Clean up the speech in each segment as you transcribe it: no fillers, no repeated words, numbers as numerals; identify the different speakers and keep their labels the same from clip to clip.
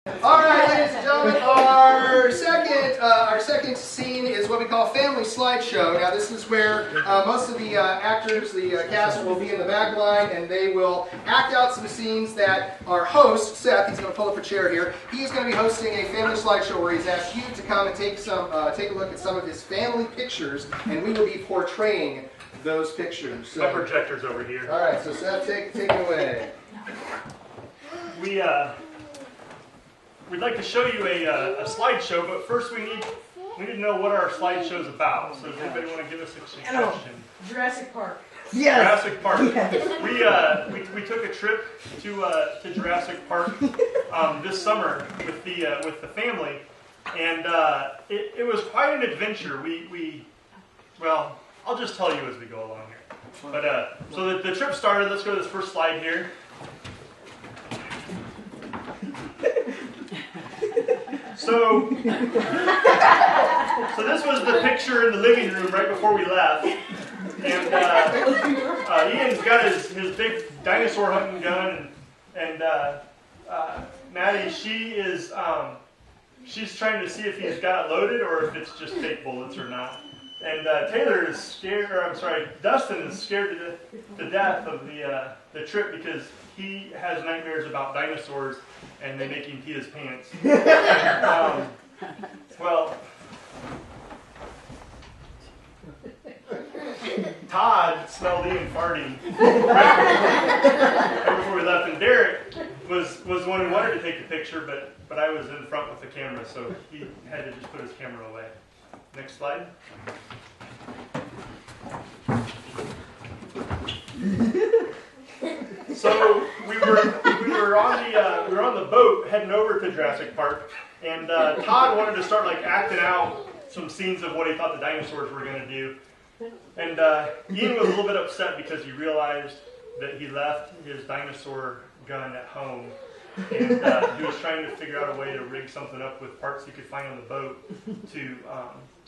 Speaker 1: All right, ladies and gentlemen, our second scene is what we call Family Slideshow. Now, this is where most of the actors, the cast, will be in the back line, and they will act out some scenes that our host, Seth, he's going to pull up a chair here, he's going to be hosting a family slideshow where he's asked you to come and take a look at some of his family pictures, and we will be portraying those pictures. So,
Speaker 2: my projector's over here.
Speaker 1: All right, so Seth, take it away.
Speaker 2: We'd like to show you a slideshow, but first we need to know what our slideshow's about. So does anybody want to give us a suggestion?
Speaker 3: Jurassic Park.
Speaker 1: Yes.
Speaker 2: Jurassic Park.
Speaker 1: Yes.
Speaker 2: We took a trip to Jurassic Park this summer with the family, and it was quite an adventure. Well, I'll just tell you as we go along here. But so the trip started. Let's go to this first slide here. So this was the picture in the living room right before we left, and Ian's got his big dinosaur hunting gun, and Maddie, she's trying to see if he's got it loaded or if it's just fake bullets or not. And Taylor is scared, or I'm sorry, Dustin is scared to death of the trip because he has nightmares about dinosaurs and they make him pee his pants. Well, Todd smelled Ian farting right before we left, and Derek was the one who wanted to take the picture, but I was in front with the camera, so he had to just put his camera away. Next slide. So we were on the boat heading over to Jurassic Park, and Todd wanted to start acting out some scenes of what he thought the dinosaurs were going to do. And Ian was a little bit upset because he realized that he left his dinosaur gun at home, and he was trying to figure out a way to rig something up with parts he could find on the boat to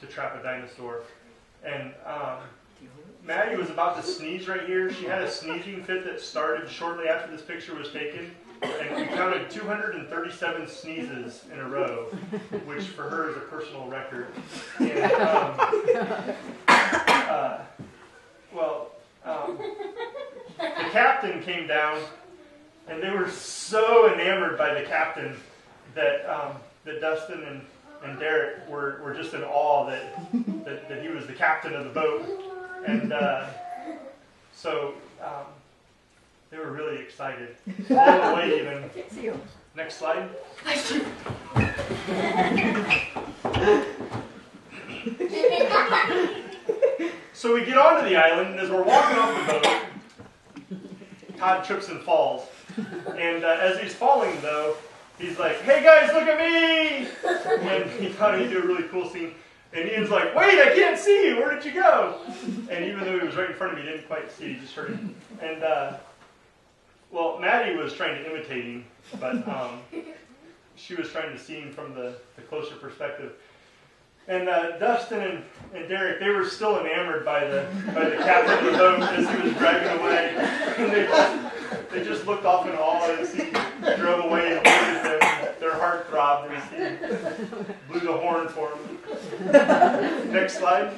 Speaker 2: trap a dinosaur. And Maddie was about to sneeze right here. She had a sneezing fit that started shortly after this picture was taken, and we counted 237 sneezes in a row, which for her is a personal record. And the captain came down, and they were so enamored by the captain that Dustin and Derek were just in awe that he was the captain of the boat. And so they were really excited. Blown away even. Next slide. So we get onto the island, and as we're walking off the boat, Todd trips and falls. And as he's falling, though, he's like, "Hey guys, look at me!" And he thought he'd do a really cool scene. And Ian's like, "Wait, I can't see you. Where did you go?" And even though he was right in front of me, he didn't quite see. He just heard him. And well, Maddie was trying to imitate him, but she was trying to see him from the closer perspective. And Dustin and Derek, they were still enamored by the captain of the boat as he was driving away. And they just looked off in awe as he drove away and looked at them. Their heart throbbed as he blew the horn for them. Next slide.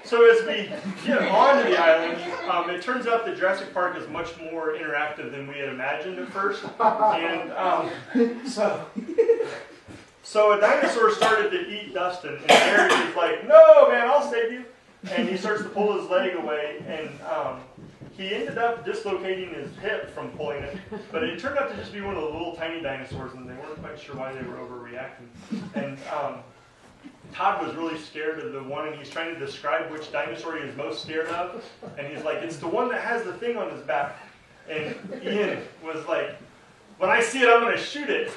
Speaker 2: So as we get onto the island, it turns out that Jurassic Park is much more interactive than we had imagined at first. And so a dinosaur started to eat Dustin, and Derek is like, "No, man, I'll save you." And he starts to pull his leg away, and he ended up dislocating his hip from pulling it. But it turned out to just be one of the little tiny dinosaurs, and they weren't quite sure why they were overreacting. And Todd was really scared of the one, and he's trying to describe which dinosaur he is most scared of. And he's like, "It's the one that has the thing on his back." And Ian was like, "When I see it, I'm going to shoot it."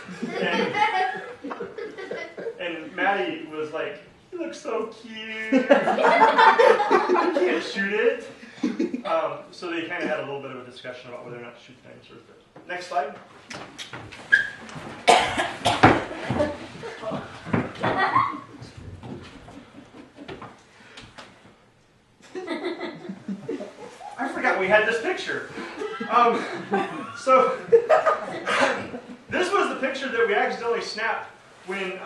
Speaker 2: And Maddie was like, "He looks so cute. You can't shoot it." So they kind of had a little bit of a discussion about whether or not to shoot the dinosaurs. But next slide. and we had this picture. So this was the picture that we accidentally snapped when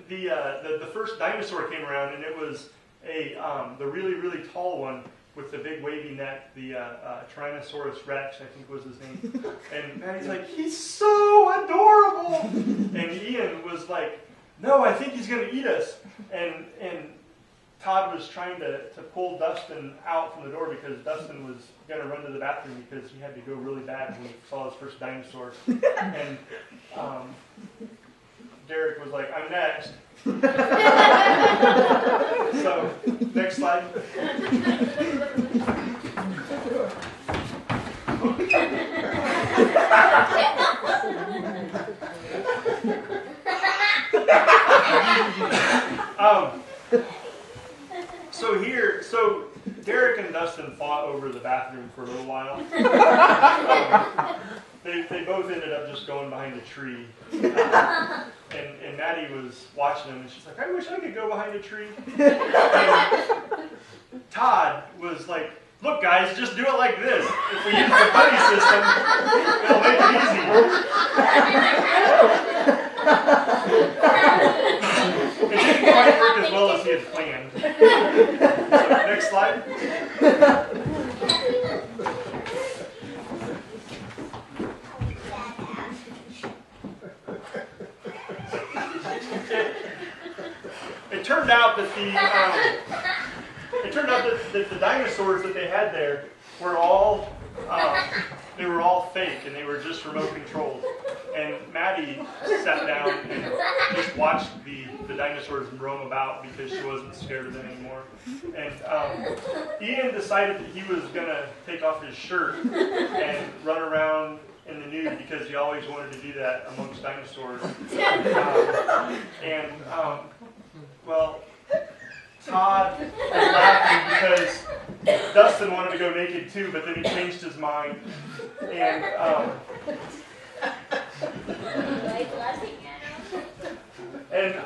Speaker 2: the first dinosaur came around, and it was the really, really tall one with the big wavy neck, the Tyrannosaurus Rex, I think was his name. And Maddie's like, he's so adorable. And Ian was like, no, I think he's going to eat us. And Todd was trying to pull Dustin out from the door because Dustin was going to run to the bathroom because he had to go really bad when he saw his first dinosaur. And Derek was like, I'm next. So, next slide. So Derek and Dustin fought over the bathroom for a little while. They both ended up just going behind a tree. And Maddie was watching them, and she's like, I wish I could go behind a tree. And Todd was like, look guys, just do it like this. If we use the buddy system, it'll make it easy. It didn't quite work as well as he had planned. So, next slide. It turned out that the dinosaurs that they had there were all fake, and they were just remote controlled. And Maddie sat down and just watched the dinosaurs roam about because she wasn't scared of them anymore. And Ian decided that he was going to take off his shirt and run around in the nude because he always wanted to do that amongst dinosaurs. Well, Todd was laughing because Dustin wanted to go naked too, but then he changed his mind. And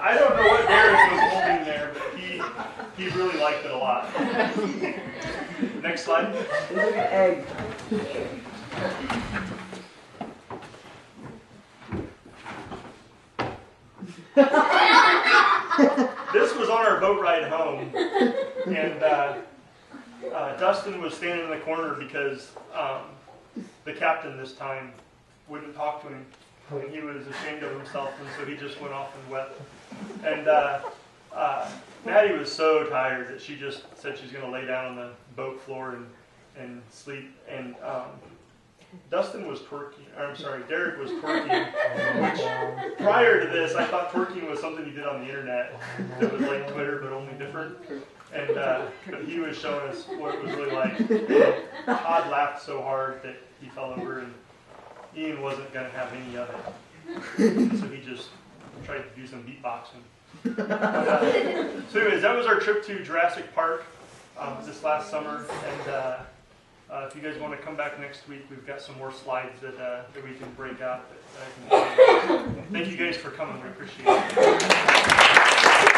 Speaker 2: I don't know what Derek was holding there, but he really liked it a lot. Next slide.
Speaker 3: It's like an egg.
Speaker 2: This was on our boat ride home, and Dustin was standing in the corner because the captain this time wouldn't talk to him, and he was ashamed of himself, and so he just went off and wept. And Maddie was so tired that she just said she's going to lay down on the boat floor and sleep. And Derek was twerking, which prior to this, I thought twerking was something he did on the internet that was like Twitter, but only different. And but he was showing us what it was really like. Todd laughed so hard that he fell over, and Ian wasn't going to have any of it. So he just tried to do some beatboxing. So anyways, that was our trip to Jurassic Park this last summer. And if you guys want to come back next week, we've got some more slides that we can break out. Thank you guys for coming. We appreciate it.